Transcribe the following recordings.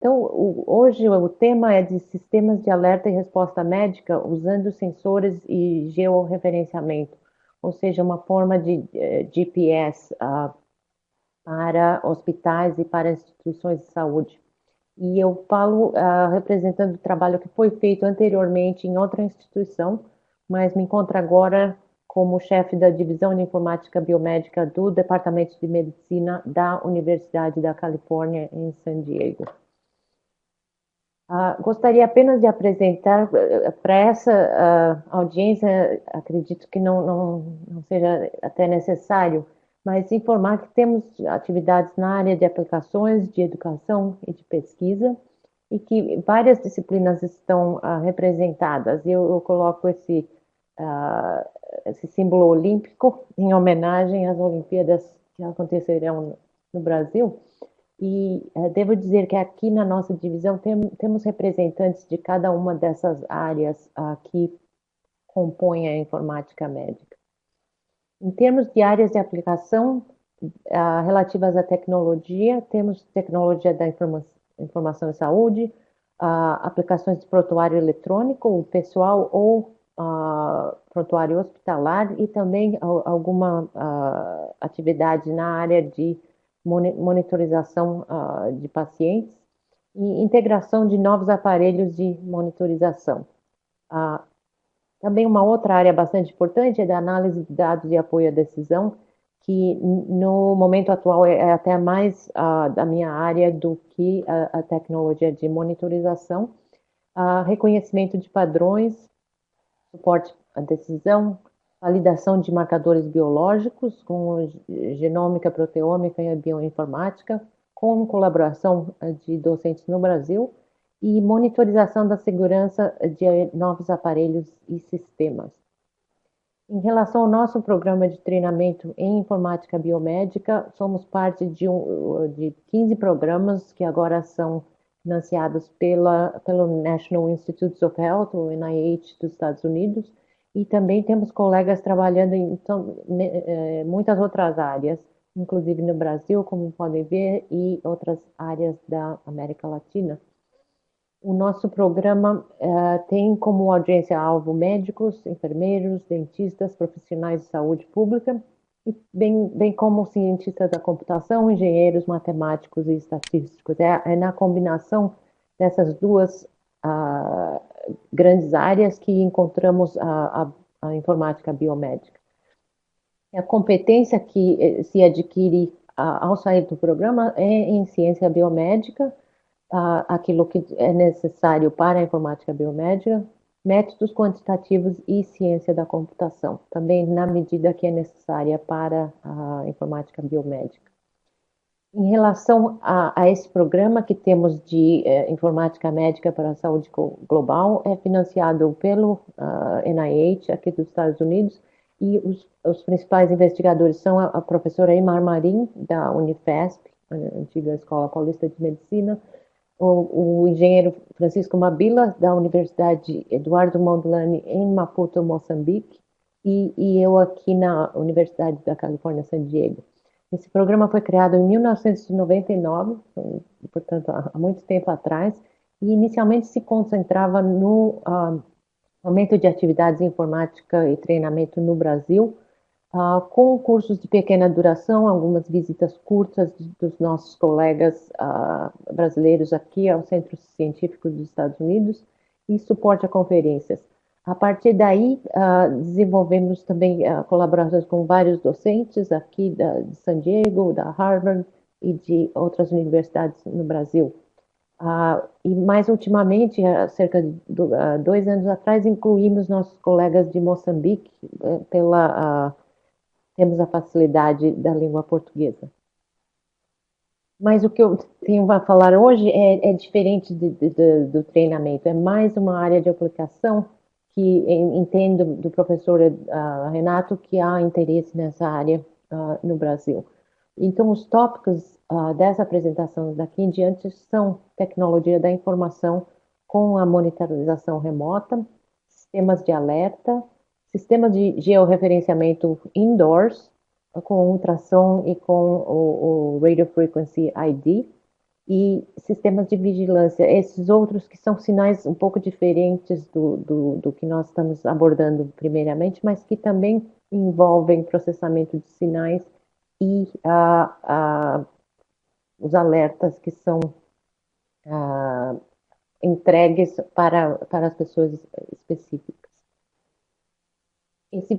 Então, hoje o tema é de sistemas de alerta e resposta médica usando sensores e georreferenciamento, ou seja, uma forma de GPS para hospitais e para instituições de saúde. E eu falo representando o trabalho que foi feito anteriormente em outra instituição, mas me encontro agora como chefe da divisão de informática biomédica do Departamento de Medicina da Universidade da Califórnia em San Diego. Gostaria apenas de apresentar para essa audiência, acredito que não seja até necessário, mas informar que temos atividades na área de aplicações, de educação e de pesquisa, e que várias disciplinas estão representadas. Eu coloco esse símbolo olímpico em homenagem às Olimpíadas que acontecerão no Brasil. E devo dizer que aqui na nossa divisão temos representantes de cada uma dessas áreas que compõem a informática médica. Em termos de áreas de aplicação relativas à tecnologia, temos tecnologia da informação e saúde, aplicações de prontuário eletrônico, o pessoal ou prontuário hospitalar e também alguma atividade na área de monitorização de pacientes e integração de novos aparelhos de monitorização. Uh, Também uma outra área bastante importante é da análise de dados de apoio à decisão, que no momento atual é até mais da minha área do que a tecnologia de monitorização, reconhecimento de padrões, suporte à decisão, validação de marcadores biológicos com genômica, proteômica e bioinformática, com colaboração de docentes no Brasil, e monitorização da segurança de novos aparelhos e sistemas. Em relação ao nosso programa de treinamento em informática biomédica, somos parte de 15 programas que agora são financiados pelo National Institutes of Health, o NIH dos Estados Unidos, e também temos colegas trabalhando em muitas outras áreas, inclusive no Brasil, como podem ver, e outras áreas da América Latina. O nosso programa tem como audiência-alvo médicos, enfermeiros, dentistas, profissionais de saúde pública, e bem como cientistas da computação, engenheiros, matemáticos e estatísticos. É na combinação dessas duas grandes áreas que encontramos a informática biomédica. A competência que se adquire ao sair do programa é em ciência biomédica, aquilo que é necessário para a informática biomédica, métodos quantitativos e ciência da computação, também na medida que é necessária para a informática biomédica. Em relação a esse programa que temos de informática médica para a saúde global, é financiado pelo NIH aqui dos Estados Unidos, e os principais investigadores são a professora Eymar Marim, da Unifesp, a antiga Escola Paulista de Medicina, o engenheiro Francisco Mabila, da Universidade Eduardo Mondlane, em Maputo, Moçambique, e eu aqui na Universidade da Califórnia, San Diego. Esse programa foi criado em 1999, portanto, há muito tempo atrás, e inicialmente se concentrava no aumento de atividades em informática e treinamento no Brasil, com cursos de pequena duração, algumas visitas curtas dos nossos colegas brasileiros aqui aos centros científicos dos Estados Unidos e suporte a conferências. A partir daí, desenvolvemos também colaborações com vários docentes aqui de San Diego, da Harvard e de outras universidades no Brasil. E mais ultimamente, há cerca de 2 anos atrás, incluímos nossos colegas de Moçambique temos a facilidade da língua portuguesa. Mas o que eu tenho a falar hoje é diferente do treinamento, é mais uma área de aplicação que entendo do professor Renato que há interesse nessa área no Brasil. Então, os tópicos dessa apresentação daqui em diante são tecnologia da informação com a monitorização remota, sistemas de alerta, sistemas de georreferenciamento indoors, com ultrassom e com o Radio Frequency ID, e sistemas de vigilância. Esses outros que são sinais um pouco diferentes do que nós estamos abordando primeiramente, mas que também envolvem processamento de sinais e os alertas que são ah, entregues para as pessoas específicas. Esse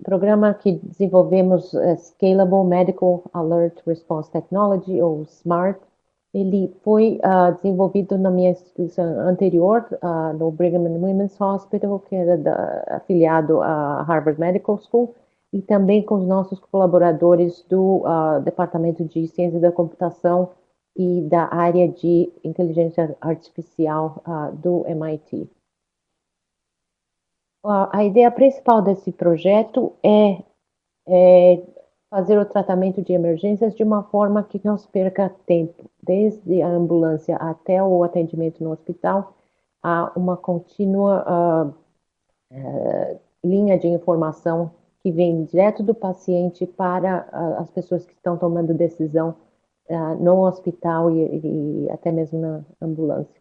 programa que desenvolvemos, Scalable Medical Alert Response Technology, ou SMART, ele foi desenvolvido na minha instituição anterior, no Brigham and Women's Hospital, que era afiliado à Harvard Medical School, e também com os nossos colaboradores do Departamento de Ciência da Computação e da área de inteligência artificial do MIT. A ideia principal desse projeto é fazer o tratamento de emergências de uma forma que não se perca tempo, desde a ambulância até o atendimento no hospital, há uma contínua linha de informação que vem direto do paciente para as pessoas que estão tomando decisão no hospital e até mesmo na ambulância.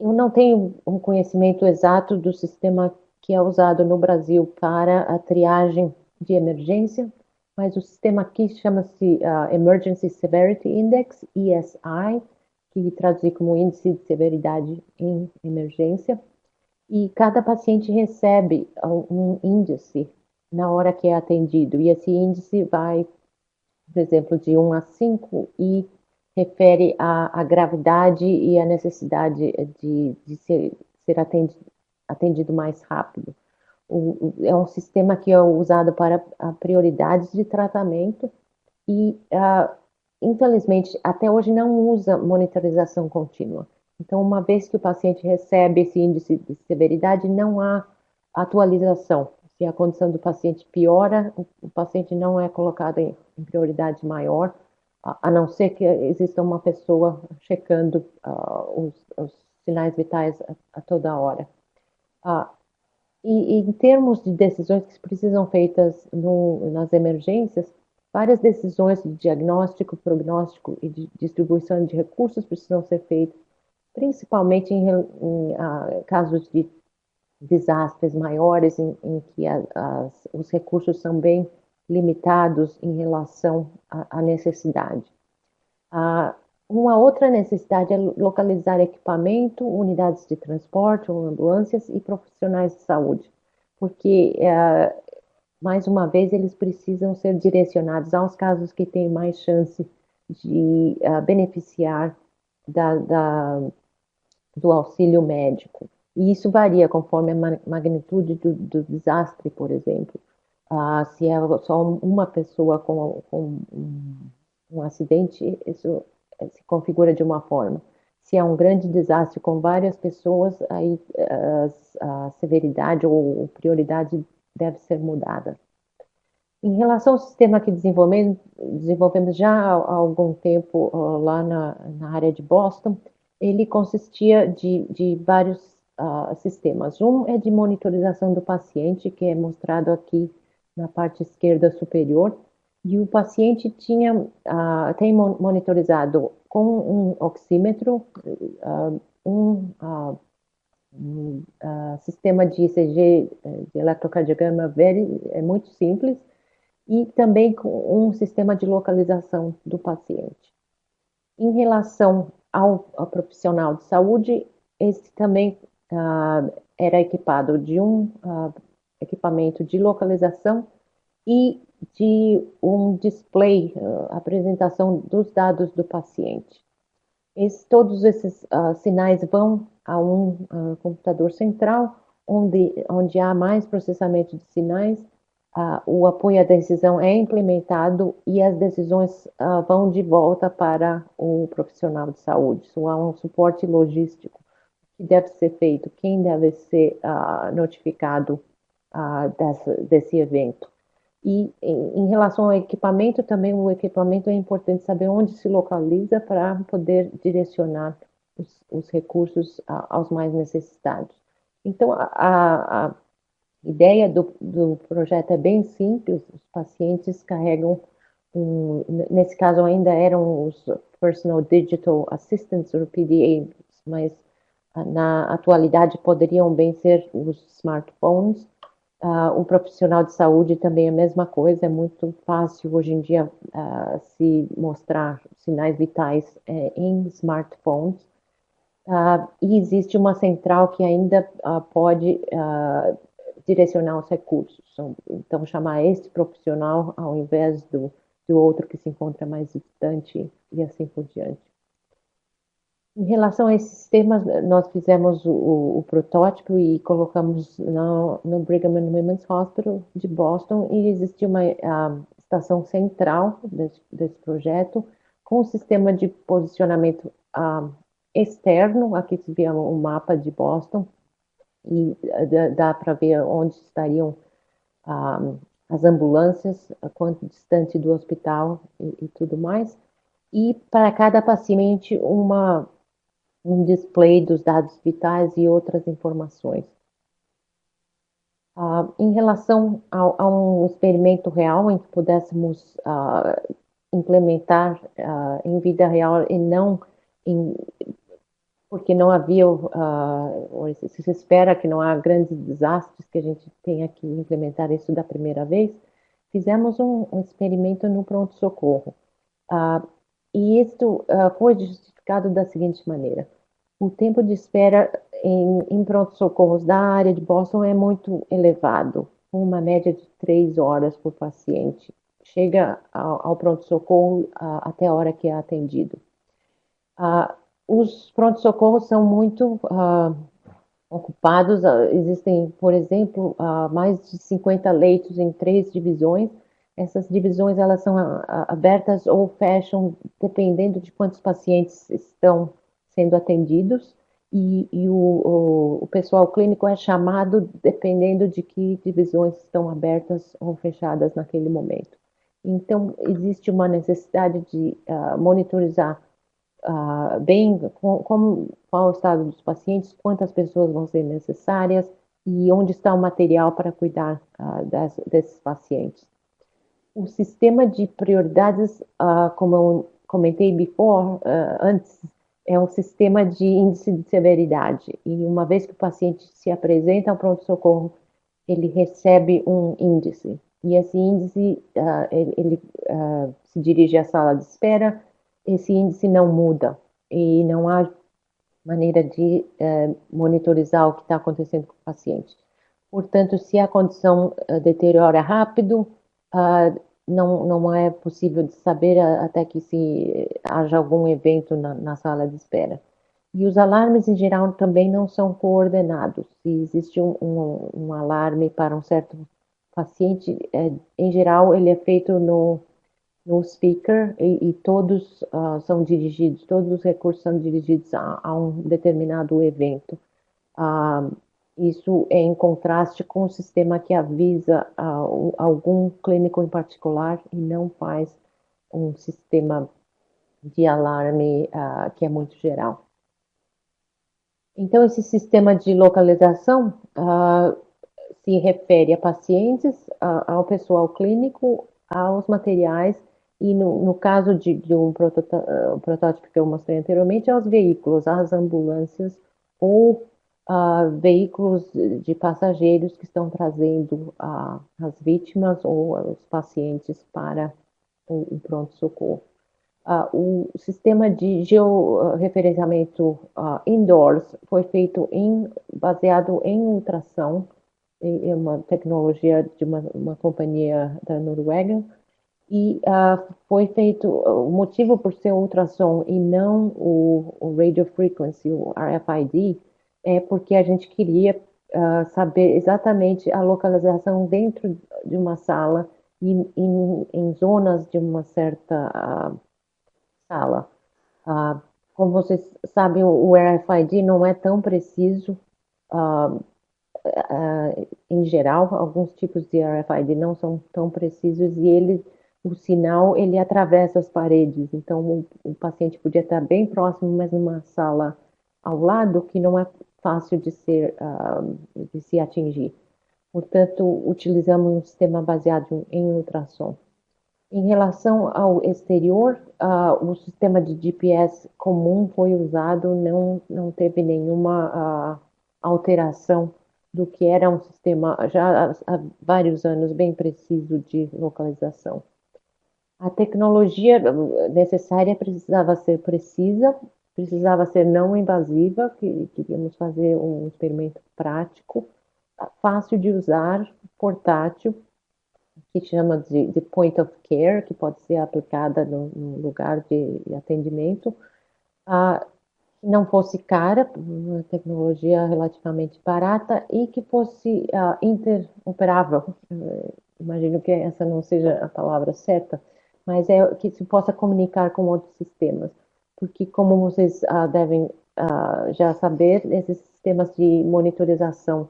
Eu não tenho um conhecimento exato do sistema que é usado no Brasil para a triagem de emergência, mas o sistema aqui chama-se Emergency Severity Index, ESI, que traduzir como Índice de Severidade em Emergência, e cada paciente recebe um índice na hora que é atendido, e esse índice vai, por exemplo, de 1 a 5 e refere à gravidade e à necessidade de ser atendido mais rápido. É um sistema que é usado para prioridades de tratamento e, infelizmente, até hoje não usa monitorização contínua. Então, uma vez que o paciente recebe esse índice de severidade, não há atualização. Se a condição do paciente piora, o paciente não é colocado em prioridade maior, a não ser que exista uma pessoa checando os sinais vitais a toda hora. E em termos de decisões que precisam feitas nas emergências, várias decisões de diagnóstico, prognóstico e de distribuição de recursos precisam ser feitas, principalmente em casos de desastres maiores, em que os recursos são bem limitados em relação à necessidade. Uma outra necessidade é localizar equipamento, unidades de transporte ou ambulâncias e profissionais de saúde, porque, mais uma vez, eles precisam ser direcionados aos casos que têm mais chance de beneficiar do auxílio médico. E isso varia conforme a magnitude do desastre, por exemplo. Se é só uma pessoa com um acidente, isso se configura de uma forma. Se é um grande desastre com várias pessoas, aí a severidade ou prioridade deve ser mudada. Em relação ao sistema que desenvolvemos já há algum tempo lá na área de Boston, ele consistia de vários sistemas. Um é de monitorização do paciente, que é mostrado aqui na parte esquerda superior, e o paciente tem monitorizado com um oxímetro, um sistema de ECG, de eletrocardiograma é muito simples, e também com um sistema de localização do paciente. Em relação ao profissional de saúde, esse também era equipado de um equipamento de localização e de um display, apresentação dos dados do paciente. Todos esses sinais vão a um computador central, onde há mais processamento de sinais, o apoio à decisão é implementado e as decisões vão de volta para o profissional de saúde. Isso há um suporte logístico que deve ser feito, quem deve ser notificado desse evento. E em relação ao equipamento, também o equipamento é importante saber onde se localiza para poder direcionar os recursos aos mais necessitados. Então, a ideia do projeto é bem simples, os pacientes carregam, nesse caso ainda eram os Personal Digital Assistants, ou PDA, mas na atualidade poderiam bem ser os smartphones. O profissional de saúde também é a mesma coisa, é muito fácil hoje em dia se mostrar sinais vitais em smartphones. E existe uma central que ainda pode direcionar os recursos. Então, chamar este profissional ao invés do outro que se encontra mais distante e assim por diante. Em relação a esses sistemas, nós fizemos o protótipo e colocamos no Brigham and Women's Hospital de Boston e existe uma estação central desse projeto com um sistema de posicionamento externo. Aqui se vê um mapa de Boston e dá para ver onde estariam as ambulâncias, quanto distante do hospital e tudo mais. E para cada paciente um display dos dados vitais e outras informações. Em relação a um experimento real em que pudéssemos implementar em vida real e não porque não havia, se espera que não há grandes desastres que a gente tenha que implementar isso da primeira vez, fizemos um experimento no pronto-socorro. E isto foi justificado da seguinte maneira: o tempo de espera em pronto-socorros da área de Boston é muito elevado, com uma média de 3 horas por paciente. Chega ao pronto-socorro até a hora que é atendido. Os pronto-socorros são muito ocupados. Existem, por exemplo, mais de 50 leitos em 3 divisões. Essas divisões elas são abertas ou fecham dependendo de quantos pacientes estão sendo atendidos e o pessoal clínico é chamado dependendo de que divisões estão abertas ou fechadas naquele momento. Então, existe uma necessidade de monitorizar bem qual é o estado dos pacientes, quantas pessoas vão ser necessárias e onde está o material para cuidar desses pacientes. O sistema de prioridades, como eu comentei antes, é um sistema de índice de severidade. E uma vez que o paciente se apresenta ao pronto-socorro, ele recebe um índice. E esse índice, ele se dirige à sala de espera. Esse índice não muda e não há maneira de monitorizar o que está acontecendo com o paciente. Portanto, se a condição deteriora rápido, não é possível de saber até que haja algum evento na sala de espera. E os alarmes, em geral, também não são coordenados. Se existe um alarme para um certo paciente, em geral, ele é feito no speaker e todos são dirigidos, todos os recursos são dirigidos a um determinado evento. Isso é em contraste com o sistema que avisa algum clínico em particular e não faz um sistema de alarme que é muito geral. Então, esse sistema de localização se refere a pacientes, ao pessoal clínico, aos materiais e, no caso de um protótipo que eu mostrei anteriormente, aos veículos, às ambulâncias ou veículos de passageiros que estão trazendo as vítimas ou os pacientes para o pronto-socorro. O sistema de georreferenciamento indoors foi feito baseado em ultrassom, é uma tecnologia de uma companhia da Noruega, e foi feito, o motivo por ser ultrassom e não o radio frequency, o RFID, é porque a gente queria saber exatamente a localização dentro de uma sala e em zonas de uma certa sala. Como vocês sabem, o RFID não é tão preciso em geral. Alguns tipos de RFID não são tão precisos e o sinal ele atravessa as paredes. Então o paciente podia estar bem próximo, mas numa sala ao lado que não é fácil de se atingir. Portanto, utilizamos um sistema baseado em ultrassom. Em relação ao exterior, o sistema de GPS comum foi usado, não teve nenhuma alteração do que era um sistema já há vários anos bem preciso de localização. A tecnologia necessária precisava ser precisa, precisava ser não invasiva, que queríamos fazer um experimento prático, fácil de usar, portátil, que chama de point of care, que pode ser aplicada no lugar de atendimento, que não fosse cara, uma tecnologia relativamente barata e que fosse interoperável. Imagino que essa não seja a palavra certa, mas é que se possa comunicar com outros sistemas, porque como vocês devem já saber, esses sistemas de monitorização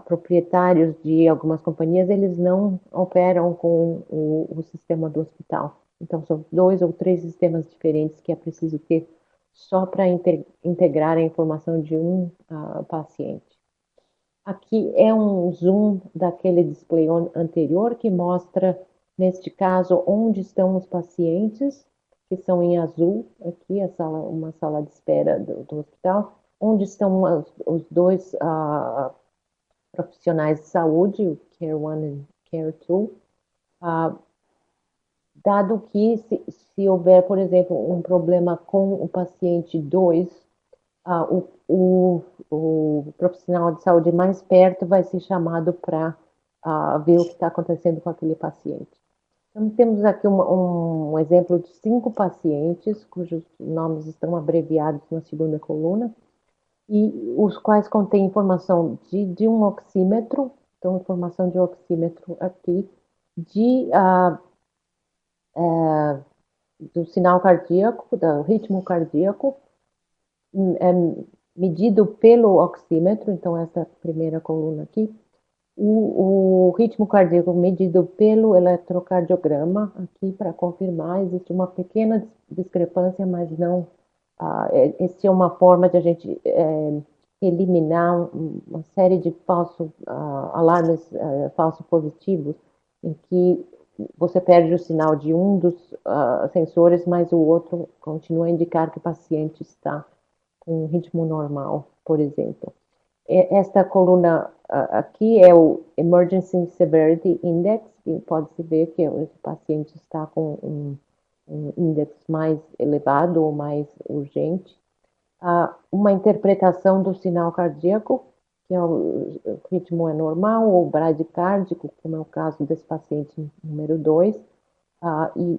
proprietários de algumas companhias, eles não operam com o sistema do hospital. Então, são dois ou três sistemas diferentes que é preciso ter só para integrar a informação de um paciente. Aqui é um zoom daquele display anterior que mostra, neste caso, onde estão os pacientes, que são em azul, aqui uma sala de espera do hospital, onde estão os dois profissionais de saúde, o Care 1 e Care 2, dado que se houver, por exemplo, um problema com o paciente 2, ah, o, o, o profissional de saúde mais perto vai ser chamado para ver o que está acontecendo com aquele paciente. Então, temos aqui um exemplo de 5 pacientes, cujos nomes estão abreviados na segunda coluna, e os quais contêm informação de um oxímetro, então informação de oxímetro aqui, de, do sinal cardíaco, do ritmo cardíaco, é medido pelo oxímetro, então essa primeira coluna aqui, o ritmo cardíaco medido pelo eletrocardiograma, aqui para confirmar, existe uma pequena discrepância, mas não. Essa é uma forma de a gente eliminar uma série de falsos alarmes falsos positivos, em que você perde o sinal de um dos sensores, mas o outro continua a indicar que o paciente está com um ritmo normal, por exemplo. Esta coluna aqui é o Emergency Severity Index, e pode-se ver que esse paciente está com um índice mais elevado ou mais urgente. Uma interpretação do sinal cardíaco, que é o ritmo é normal ou bradicárdico, como é o caso desse paciente número 2,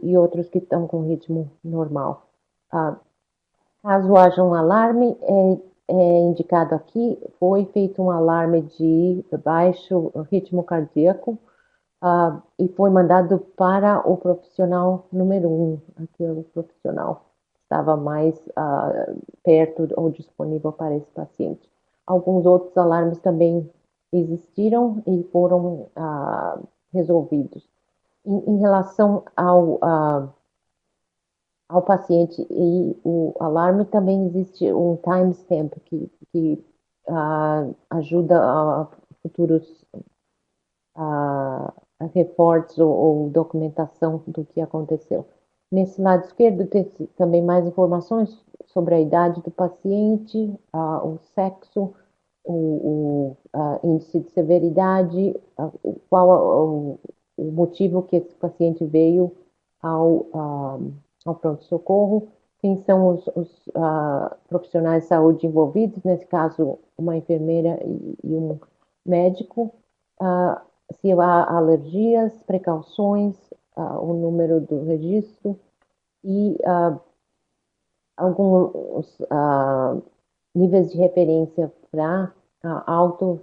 e outros que estão com ritmo normal. Caso haja um alarme, é indicado aqui, foi feito um alarme de baixo ritmo cardíaco, e foi mandado para o profissional número 1, aquele profissional que estava mais perto ou disponível para esse paciente. Alguns outros alarmes também existiram e foram resolvidos. Em relação ao paciente e o alarme, também existe um timestamp que ajuda a futuros reportes ou documentação do que aconteceu. Nesse lado esquerdo tem também mais informações sobre a idade do paciente, o sexo, o índice de severidade, qual o motivo que esse paciente veio ao pronto-socorro, quem são os profissionais de saúde envolvidos, nesse caso, uma enfermeira e um médico, se há alergias, precauções, o número do registro e alguns níveis de referência para alto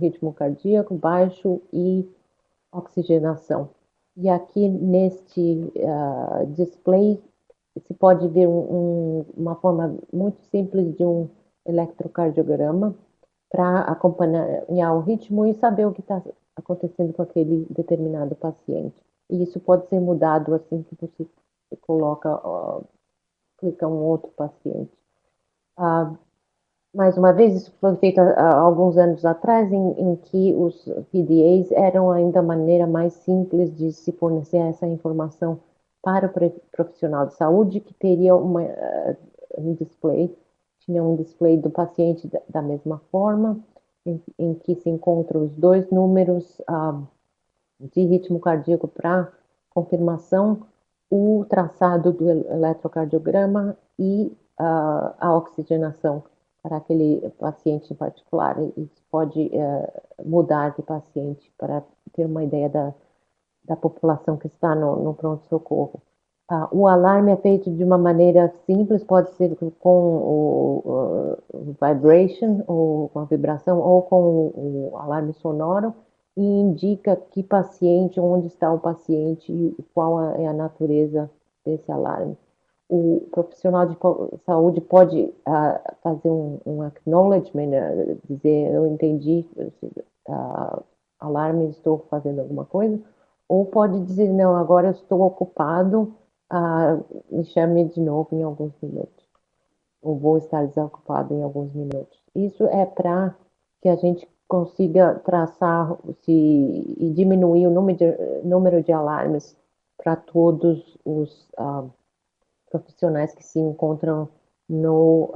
ritmo cardíaco, baixo e oxigenação. E aqui neste display se pode ver uma forma muito simples de um eletrocardiograma para acompanhar o ritmo e saber o que está acontecendo com aquele determinado paciente. E isso pode ser mudado assim que você coloca, clica um outro paciente. Mais uma vez, isso foi feito há alguns anos atrás, em que os PDAs eram ainda a maneira mais simples de se fornecer essa informação para o profissional de saúde, que teria um display, tinha um display do paciente da mesma forma, em que se encontram os dois números de ritmo cardíaco para confirmação, o traçado do eletrocardiograma e a oxigenação para aquele paciente em particular. Isso pode mudar de paciente para ter uma ideia da população que está no pronto-socorro. O alarme é feito de uma maneira simples, pode ser com o vibration, ou com a vibração, ou com o alarme sonoro, e indica que paciente, onde está o paciente e qual é a natureza desse alarme. O profissional de saúde pode fazer um acknowledgement, dizer, eu entendi, alarme, estou fazendo alguma coisa, ou pode dizer, não, agora eu estou ocupado, me chame de novo em alguns minutos, ou vou estar desocupado em alguns minutos. Isso é para que a gente consiga traçar e diminuir o número de alarmes para todos os profissionais que se encontram no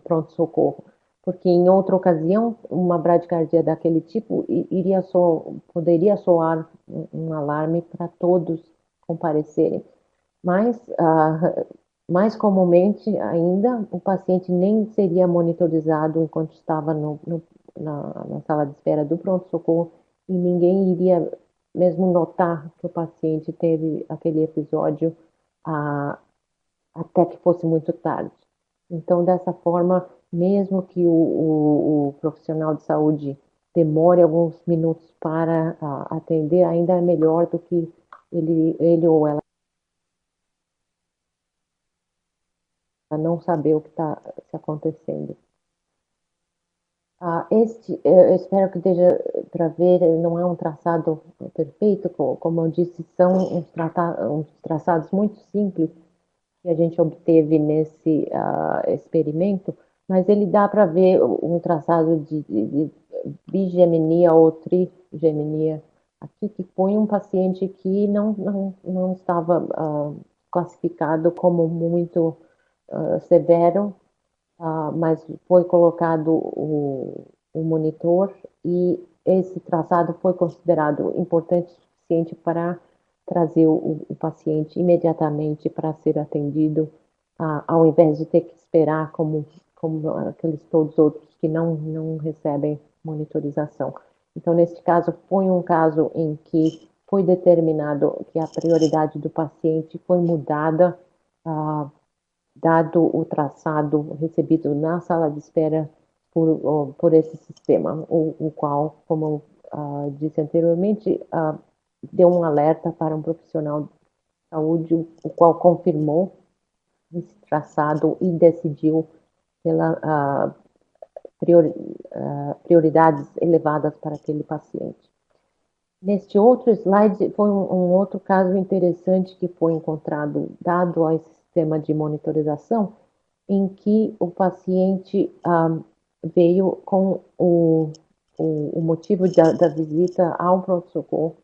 pronto-socorro. Porque em outra ocasião, uma bradicardia daquele tipo poderia soar um alarme para todos comparecerem. Mas, mais comumente ainda, o paciente nem seria monitorizado enquanto estava na sala de espera do pronto-socorro e ninguém iria mesmo notar que o paciente teve aquele episódio ah, até que fosse muito tarde. Então, dessa forma, mesmo que o profissional de saúde demore alguns minutos para atender, ainda é melhor do que ele ou ela não saber o que está se acontecendo. Eu espero que esteja para ver, não é um traçado perfeito, como eu disse, são uns traçados muito simples que a gente obteve nesse experimento, mas ele dá para ver um traçado de bigemia ou trigemia aqui, que foi um paciente que não estava classificado como muito severo, mas foi colocado o monitor e esse traçado foi considerado importante o suficiente para trazer o paciente imediatamente para ser atendido, ao invés de ter que esperar como aqueles todos outros que não recebem monitorização. Então, neste caso, foi um caso em que foi determinado que a prioridade do paciente foi mudada, ah, dado o traçado recebido na sala de espera por esse sistema, o qual, como disse anteriormente, deu um alerta para um profissional de saúde, o qual confirmou esse traçado e decidiu pela prioridades elevadas para aquele paciente. Neste outro slide, foi um outro caso interessante que foi encontrado, dado a esse sistema de monitorização, em que o paciente veio com o motivo da visita ao pronto-socorro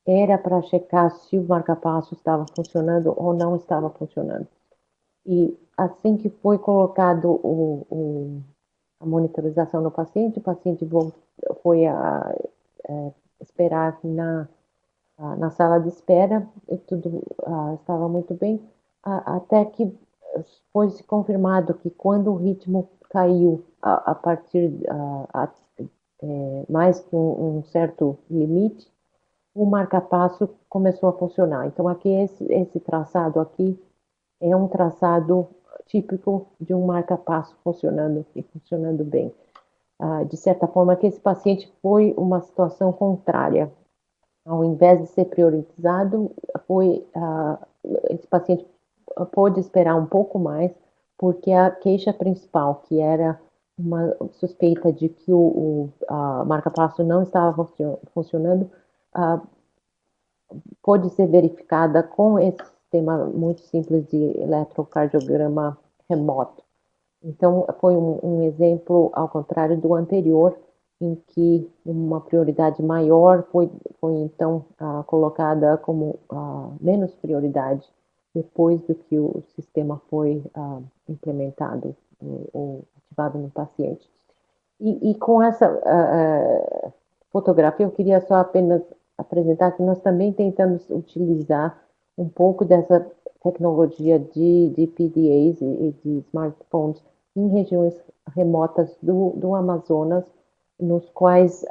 era para checar se o marca-passo estava funcionando ou não estava funcionando. E assim que foi colocado a monitorização no paciente, o paciente foi esperar na sala de espera e tudo estava muito bem, até que foi se confirmado que quando o ritmo caiu a partir mais que um certo limite, o marca-passo começou a funcionar. Então aqui esse traçado aqui é um traçado típico de um marca-passo funcionando e funcionando bem. De certa forma que esse paciente foi uma situação contrária. Ao invés de ser priorizado, esse paciente pôde esperar um pouco mais, porque a queixa principal, que era uma suspeita de que o marca-passo não estava funcionando, ah, pôde ser verificada com esse sistema muito simples de eletrocardiograma remoto. Então, foi um exemplo ao contrário do anterior, em que uma prioridade maior foi então colocada como menos prioridade depois do que o sistema foi implementado ou ativado no paciente. E com essa fotografia, eu queria só apenas apresentar que nós também tentamos utilizar um pouco dessa tecnologia de PDAs e de smartphones em regiões remotas do Amazonas, nos quais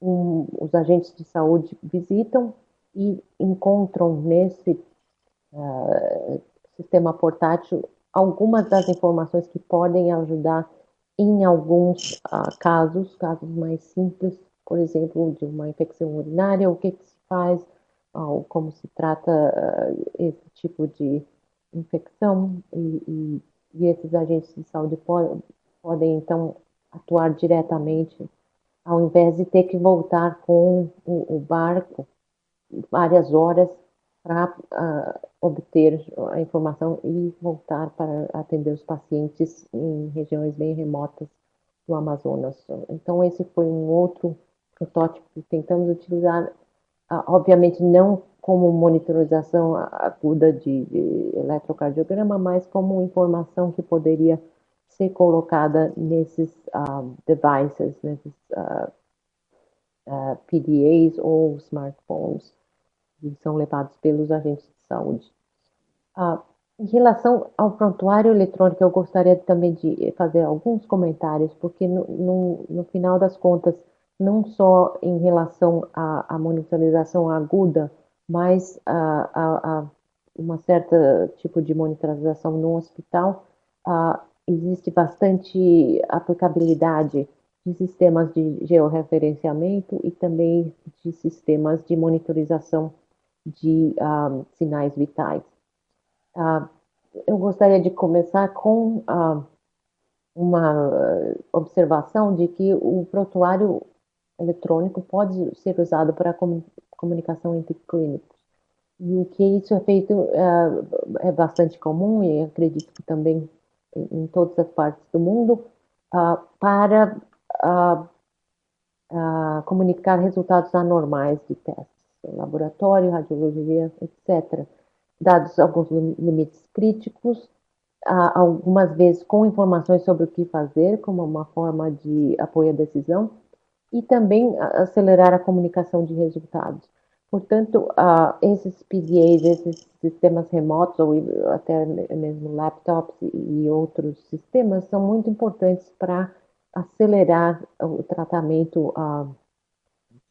os agentes de saúde visitam e encontram nesse sistema portátil algumas das informações que podem ajudar em alguns casos mais simples, por exemplo, de uma infecção urinária, o que, que se faz, ou como se trata esse tipo de infecção, e esses agentes de saúde podem, então, atuar diretamente, ao invés de ter que voltar com o barco várias horas para obter a informação e voltar para atender os pacientes em regiões bem remotas do Amazonas. Então, esse foi um outro protótipo que tentamos utilizar, obviamente não como monitorização aguda de eletrocardiograma, mas como informação que poderia ser colocada nesses devices, nesses PDAs ou smartphones que são levados pelos agentes de saúde. Em relação ao prontuário eletrônico, eu gostaria também de fazer alguns comentários, porque no final das contas, não só em relação à monitorização aguda, mas a uma certa tipo de monitorização no hospital, existe bastante aplicabilidade de sistemas de georreferenciamento e também de sistemas de monitorização de sinais vitais. Ah, eu gostaria de começar com uma observação de que o prontuário eletrônico pode ser usado para comunicação entre clínicos. E o que isso é feito é bastante comum, e acredito que também em todas as partes do mundo, para ah, comunicar resultados anormais de testes, laboratório, radiologia, etc. Dados alguns limites críticos, algumas vezes com informações sobre o que fazer, como uma forma de apoio à decisão, e também acelerar a comunicação de resultados. Portanto, esses PDAs, esses sistemas remotos, ou até mesmo laptops e outros sistemas, são muito importantes para acelerar o tratamento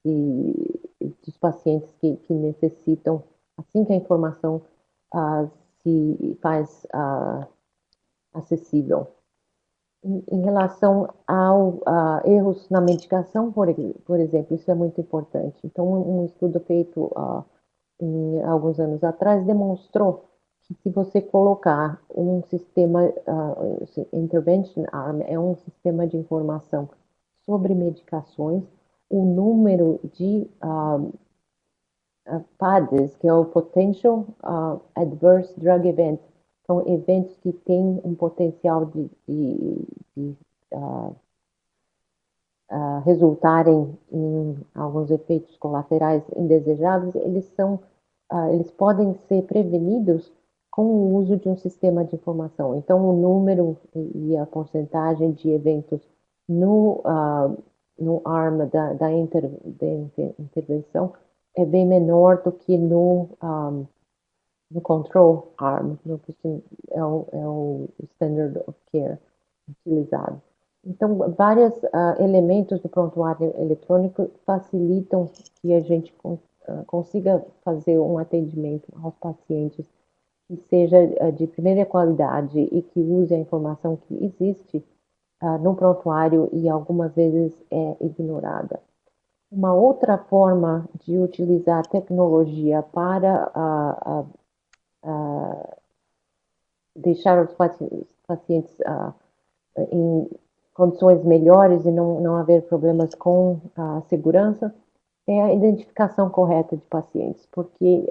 dos pacientes que necessitam, assim que a informação se faz acessível. Em relação a erros na medicação, por exemplo, isso é muito importante. Então, um estudo feito em alguns anos atrás demonstrou que se você colocar um sistema, Intervention Arm, é um sistema de informação sobre medicações, o número de PADs, que é o Potential Adverse Drug Event, são eventos que têm um potencial de uh, resultarem em alguns efeitos colaterais indesejáveis, eles podem ser prevenidos com o uso de um sistema de informação. Então, o número e a porcentagem de eventos no ARM da intervenção é bem menor do que no control arm, é o standard of care utilizado. Então, vários elementos do prontuário eletrônico facilitam que a gente consiga fazer um atendimento aos pacientes que seja de primeira qualidade e que use a informação que existe no prontuário e algumas vezes é ignorada. Uma outra forma de utilizar tecnologia para deixar os pacientes em condições melhores e não haver problemas com a segurança é a identificação correta de pacientes, porque,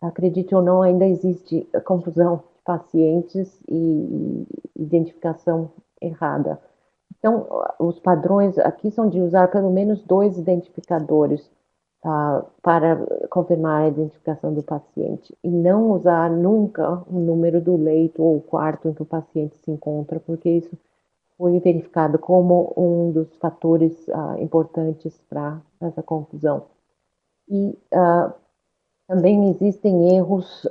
acredite ou não, ainda existe confusão de pacientes e identificação errada. Então, os padrões aqui são de usar pelo menos dois identificadores para confirmar a identificação do paciente e não usar nunca o número do leito ou o quarto em que o paciente se encontra, porque isso foi verificado como um dos fatores importantes para essa confusão. E também existem erros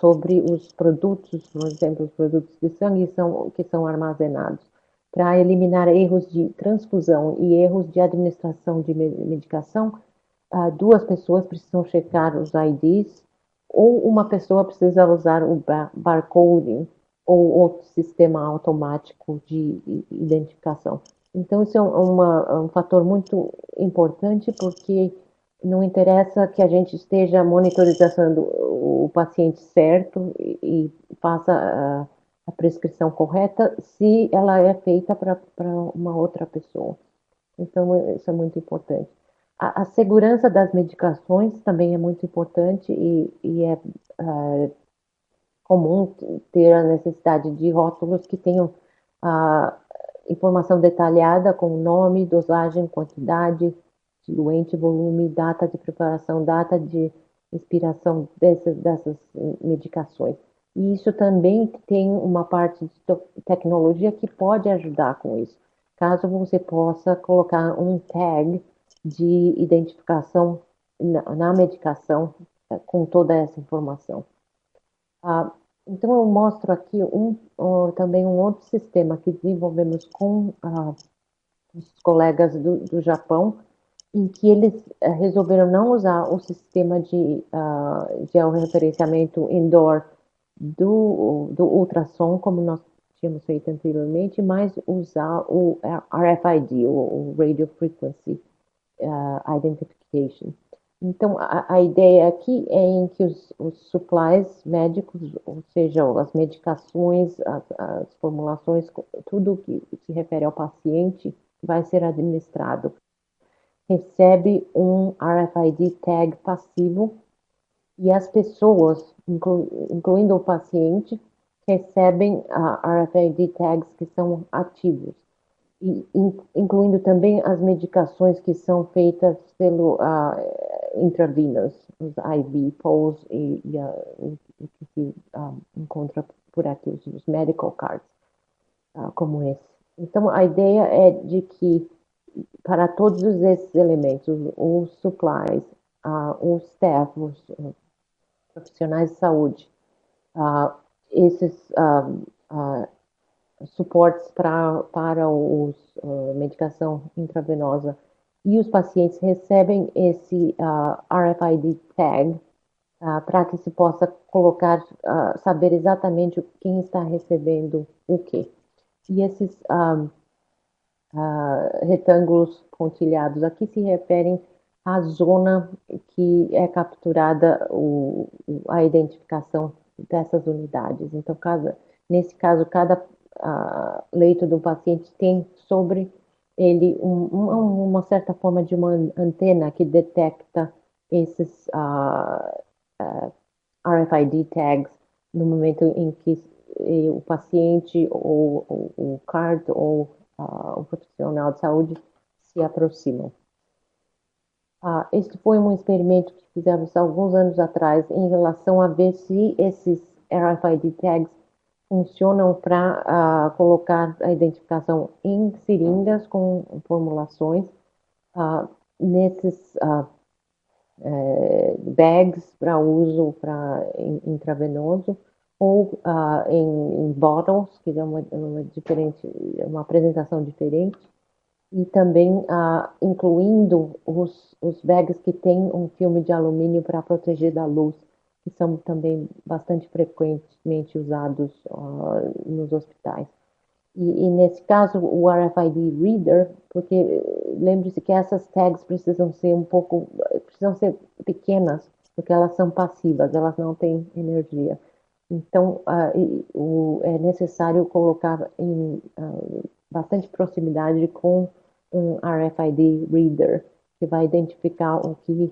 sobre os produtos, por exemplo, os produtos de sangue que são armazenados. Para eliminar erros de transfusão e erros de administração de medicação, duas pessoas precisam checar os IDs, ou uma pessoa precisa usar o barcoding ou outro sistema automático de identificação. Então, isso é um fator muito importante, porque não interessa que a gente esteja monitorizando o paciente certo e faça a prescrição correta se ela é feita para uma outra pessoa. Então, isso é muito importante. A segurança das medicações também é muito importante e é comum ter a necessidade de rótulos que tenham a informação detalhada com nome, dosagem, quantidade, diluente, volume, data de preparação, data de expiração dessas medicações. E isso também tem uma parte de tecnologia que pode ajudar com isso. Caso você possa colocar um tag de identificação na medicação com toda essa informação. Ah, então, eu mostro aqui também um outro sistema que desenvolvemos com os colegas do Japão, em que eles resolveram não usar o sistema de georreferenciamento indoor do ultrassom, como nós tínhamos feito anteriormente, mas usar o RFID, o Radio Frequency Identification. Então, a ideia aqui é em que os supplies médicos, ou seja, as medicações, as formulações, tudo que se refere ao paciente, vai ser administrado. Recebe um RFID tag passivo e as pessoas, incluindo o paciente, recebem RFID tags que são ativos, e incluindo também as medicações que são feitas pelo intravenous, os IV pills e o que se encontra por aqui, os medical cards, como esse. Então, a ideia é de que para todos esses elementos, os supplies, os staff, os profissionais de saúde, esses suportes para os medicação intravenosa e os pacientes recebem esse RFID tag para que se possa colocar, saber exatamente quem está recebendo o quê. E esses retângulos pontilhados aqui se referem à zona que é capturada a identificação dessas unidades. Então, nesse caso, cada leito do paciente tem sobre ele uma certa forma de uma antena que detecta esses RFID tags no momento em que o paciente ou o card ou o profissional de saúde se aproximam. Este foi um experimento que fizemos alguns anos atrás em relação a ver se esses RFID tags funcionam para colocar a identificação em seringas com formulações, nesses bags para uso intravenoso ou em bottles, que é uma apresentação diferente, e também incluindo os bags que têm um filme de alumínio para proteger da luz, que são também bastante frequentemente usados nos hospitais. E nesse caso, o RFID Reader, porque lembre-se que essas tags precisam ser pequenas, porque elas são passivas, elas não têm energia. Então, é necessário colocar em bastante proximidade com um RFID Reader, que vai identificar o que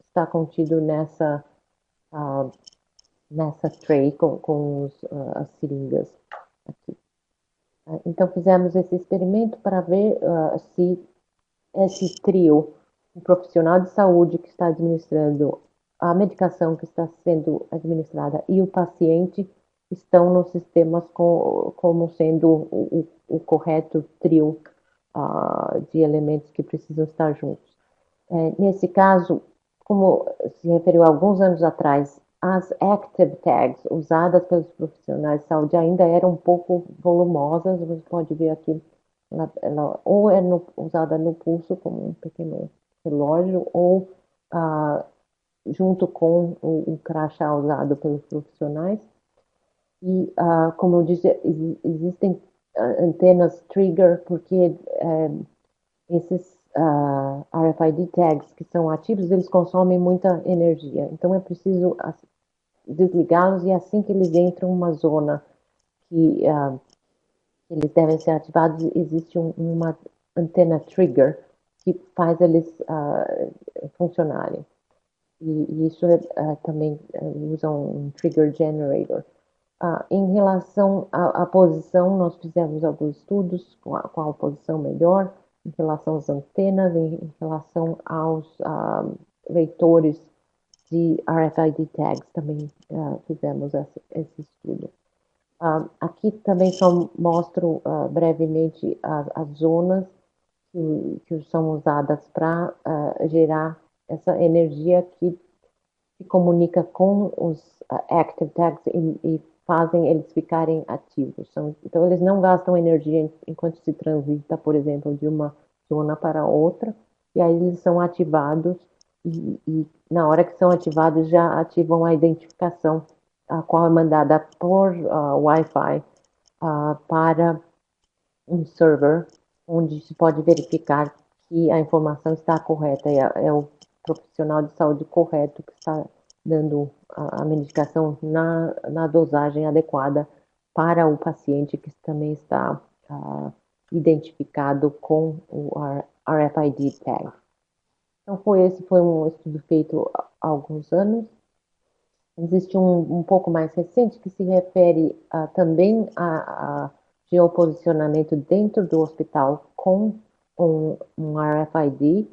está contido nessa tray com as seringas aqui. Então, fizemos esse experimento para ver se esse trio, o profissional de saúde que está administrando a medicação que está sendo administrada e o paciente estão nos sistemas como sendo o correto trio de elementos que precisam estar juntos. Nesse caso, como se referiu alguns anos atrás, as active tags usadas pelos profissionais de saúde ainda eram um pouco volumosas. Você pode ver aqui, ela ou é usada no pulso como um pequeno relógio, ou junto com o crachá usado pelos profissionais. E, como eu disse, existem antenas trigger, porque esses RFID tags que são ativos, eles consomem muita energia. Então é preciso desligá-los, e assim que eles entram em uma zona que eles devem ser ativados, existe uma antena trigger que faz eles funcionarem. E isso também usam um trigger generator. Em relação à posição, nós fizemos alguns estudos com a posição melhor, em relação às antenas, em relação aos leitores de RFID tags, também fizemos esse estudo. Aqui também só mostro brevemente as zonas que são usadas para gerar essa energia que se comunica com os active tags e fazem eles ficarem ativos. Então, eles não gastam energia enquanto se transita, por exemplo, de uma zona para outra, e aí eles são ativados, e na hora que são ativados já ativam a identificação, a qual é mandada por Wi-Fi para um server, onde se pode verificar que a informação está correta, é o profissional de saúde correto que está dando a medicação na dosagem adequada para o paciente que também está identificado com o RFID tag. Então, esse foi um estudo feito há alguns anos. Existe um pouco mais recente que se refere também a geoposicionamento dentro do hospital com um RFID,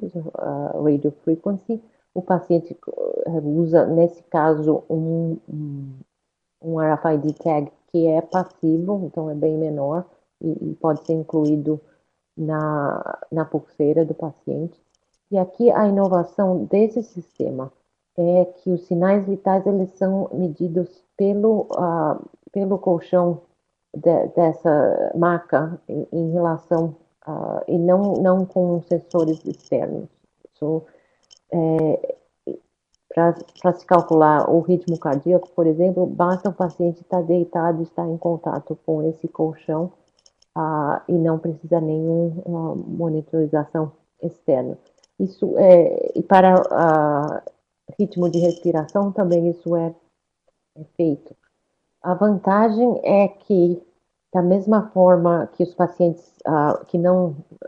Radio Frequency. O paciente usa, nesse caso, um RFID tag que é passivo, então é bem menor e pode ser incluído na pulseira do paciente. E aqui a inovação desse sistema é que os sinais vitais eles são medidos pelo colchão dessa maca em relação e não com sensores externos. So, para se calcular o ritmo cardíaco, por exemplo, basta o paciente estar deitado, estar em contato com esse colchão e não precisa nenhuma monitorização externa. Isso e para ritmo de respiração também isso é feito. A vantagem é que, da mesma forma que os pacientes que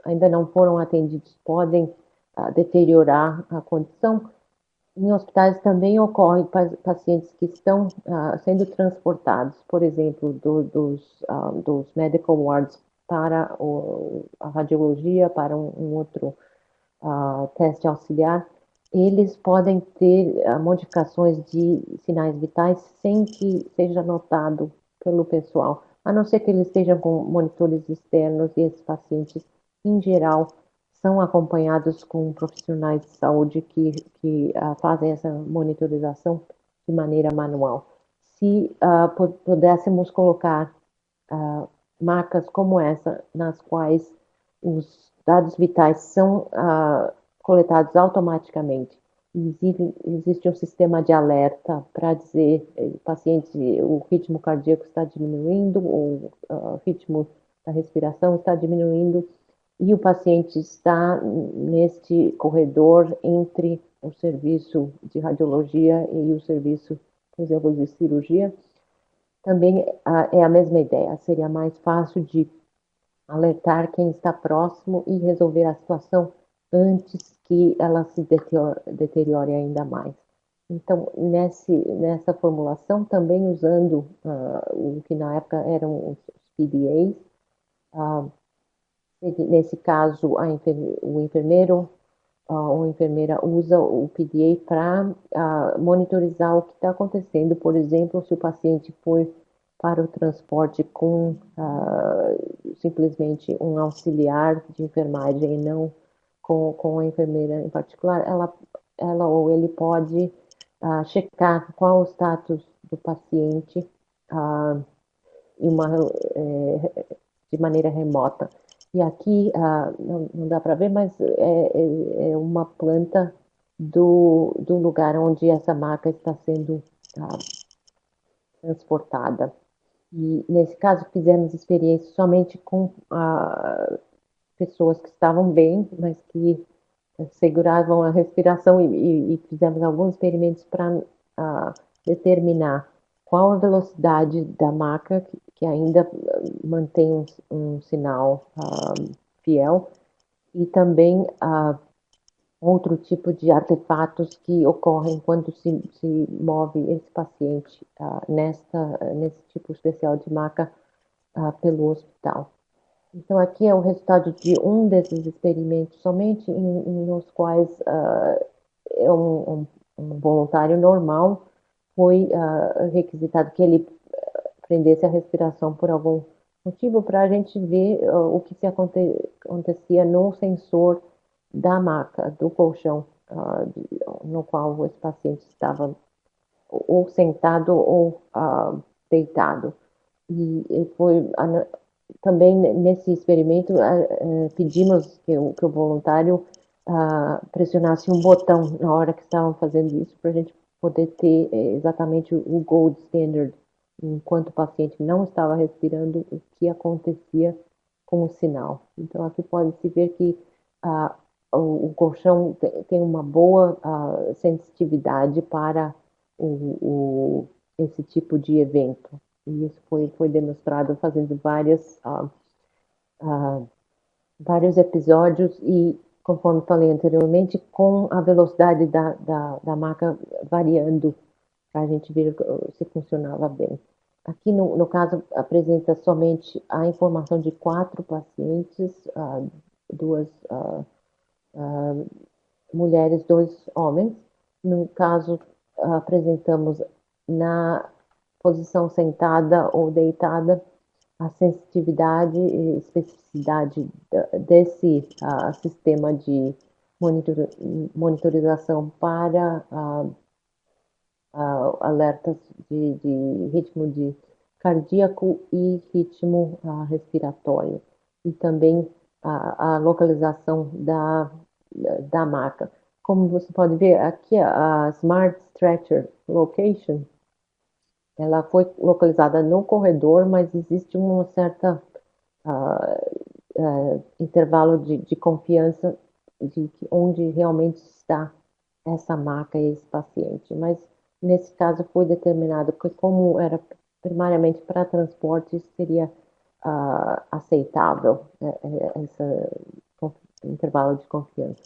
ainda não foram atendidos podem deteriorar a condição, em hospitais também ocorrem pacientes que estão sendo transportados, por exemplo, dos medical wards para a radiologia, para um outro teste auxiliar. Eles podem ter modificações de sinais vitais sem que seja notado pelo pessoal, a não ser que eles estejam com monitores externos, e esses pacientes, em geral, são acompanhados com profissionais de saúde que fazem essa monitorização de maneira manual. Se pudéssemos colocar marcas como essa, nas quais os dados vitais são coletados automaticamente, existe um sistema de alerta para dizer paciente, o ritmo cardíaco está diminuindo, ou o ritmo da respiração está diminuindo, e o paciente está neste corredor entre o serviço de radiologia e o serviço, por exemplo, de cirurgia. Também é a mesma ideia, seria mais fácil de alertar quem está próximo e resolver a situação antes que ela se deteriore ainda mais. Então, nessa formulação, também usando o que na época eram os PDAs, ah, nesse caso, o enfermeiro ou enfermeira usa o PDA para monitorizar o que está acontecendo. Por exemplo, se o paciente foi para o transporte com simplesmente um auxiliar de enfermagem e não com a enfermeira em particular, ela ou ele pode checar qual o status do paciente ah, em uma, de maneira remota. E aqui não dá para ver, mas é uma planta do lugar onde essa maca está sendo ah, transportada. E nesse caso fizemos experiência somente com pessoas que estavam bem, mas que seguravam a respiração e fizemos alguns experimentos para determinar qual a velocidade da maca que ainda mantém um sinal fiel e também outro tipo de artefatos que ocorrem quando se move esse paciente nesse tipo especial de maca pelo hospital. Então, aqui é o resultado de um desses experimentos somente, nos quais um voluntário normal foi requisitado que ele prendesse a respiração por algum motivo para a gente ver o que se acontecia no sensor da maca, do colchão no qual esse paciente estava ou sentado ou deitado. E foi também nesse experimento pedimos que o voluntário pressionasse um botão na hora que estavam fazendo isso para a gente poder ter exatamente o gold standard enquanto o paciente não estava respirando, o que acontecia com o sinal. Então aqui pode-se ver que ah, o colchão tem uma boa sensitividade para esse tipo de evento. E isso foi demonstrado fazendo ah, vários episódios e, conforme falei anteriormente, com a velocidade da maca variando para a gente ver se funcionava bem. Aqui, no caso, apresenta somente a informação de 4 pacientes, duas mulheres, 2 homens. No caso, apresentamos na posição sentada ou deitada a sensitividade e especificidade desse sistema de monitorização para alertas de ritmo de cardíaco e ritmo respiratório. E também a localização da maca. Como você pode ver aqui, a Smart Stretcher Location, ela foi localizada no corredor, mas existe uma certa intervalo de confiança de onde realmente está essa maca e esse paciente. Mas nesse caso foi determinado que como era primariamente para transporte, seria aceitável esse intervalo de confiança.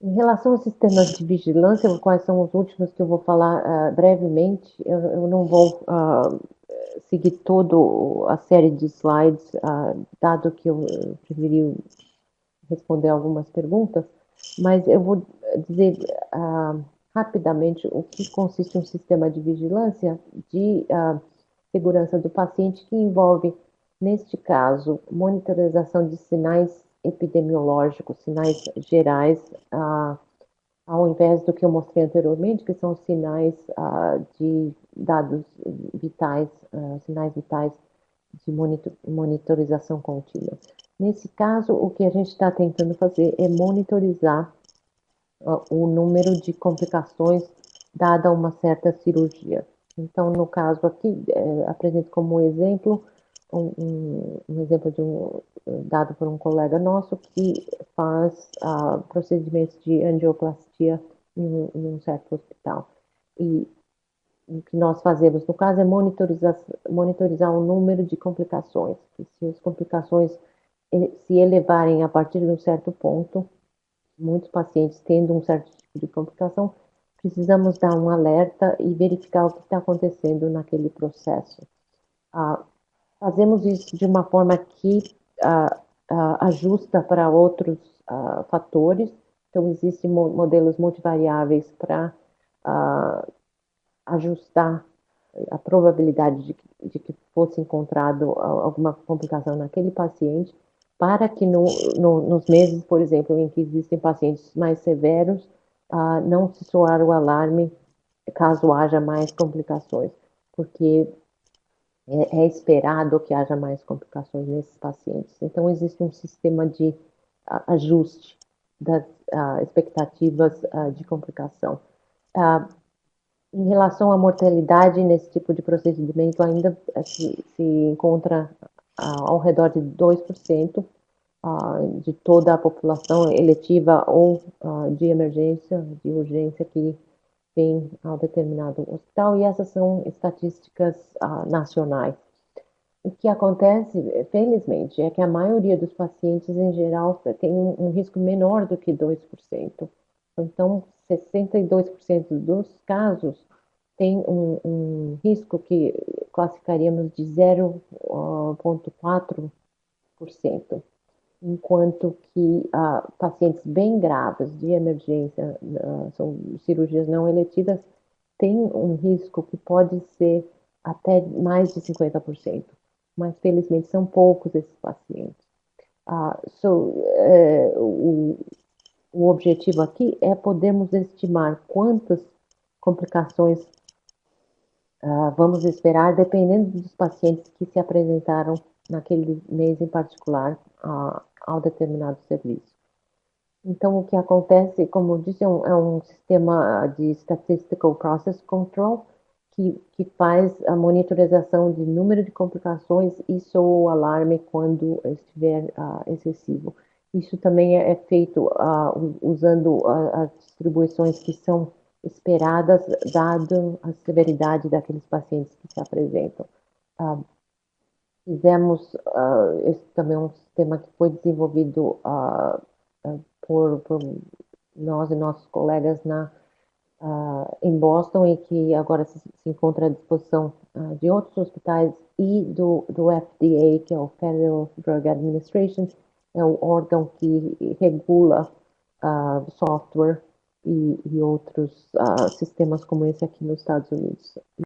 Em relação aos sistemas de vigilância, quais são os últimos que eu vou falar brevemente, eu não vou seguir toda a série de slides, dado que eu preferi responder algumas perguntas, mas eu vou dizer rapidamente o que consiste um sistema de vigilância de segurança do paciente que envolve, neste caso, monitorização de sinais epidemiológicos, sinais gerais, ao invés do que eu mostrei anteriormente, que são sinais de dados vitais, sinais vitais de monitorização contínua. Nesse caso, o que a gente está tentando fazer é monitorizar o número de complicações dada uma certa cirurgia. Então, no caso aqui, apresento como exemplo um exemplo dado por um colega nosso que faz procedimentos de angioplastia em um certo hospital. E o que nós fazemos, no caso, é monitorizar o número de complicações. E se as complicações se elevarem a partir de um certo ponto, muitos pacientes tendo um certo tipo de complicação, precisamos dar um alerta e verificar o que está acontecendo naquele processo. Ah, Fazemos isso de uma forma que ajusta para outros fatores. Então, existem modelos multivariáveis para ajustar a probabilidade de que fosse encontrado alguma complicação naquele paciente, para que nos meses, por exemplo, em que existem pacientes mais severos, não se soar o alarme caso haja mais complicações, porque é esperado que haja mais complicações nesses pacientes. Então, existe um sistema de ajuste das expectativas de complicação. Ah, Em relação à mortalidade, nesse tipo de procedimento, ainda se encontra ao redor de 2% de toda a população eletiva ou de emergência, de urgência que vem ao determinado hospital, e essas são estatísticas nacionais. O que acontece, felizmente, é que a maioria dos pacientes, em geral, tem um risco menor do que 2%. Então, 62% dos casos tem um risco que classificaríamos de 0,4%, enquanto que pacientes bem graves de emergência, são cirurgias não eletivas, têm um risco que pode ser até mais de 50%, mas felizmente são poucos esses pacientes. O objetivo aqui é podermos estimar quantas complicações vamos esperar, dependendo dos pacientes que se apresentaram naquele mês em particular ao determinado serviço. Então, o que acontece, como eu disse, é um sistema de Statistical Process Control que faz a monitorização de número de complicações e soa o alarme quando estiver excessivo. Isso também é feito usando as distribuições que são esperadas, dado a severidade daqueles pacientes que se apresentam. Uh, Fizemos, esse também é um sistema que foi desenvolvido por nós e nossos colegas em Boston e que agora se encontra à disposição de outros hospitais e do FDA, que é o Federal Drug Administration, é o órgão que regula software e outros sistemas como esse aqui nos Estados Unidos.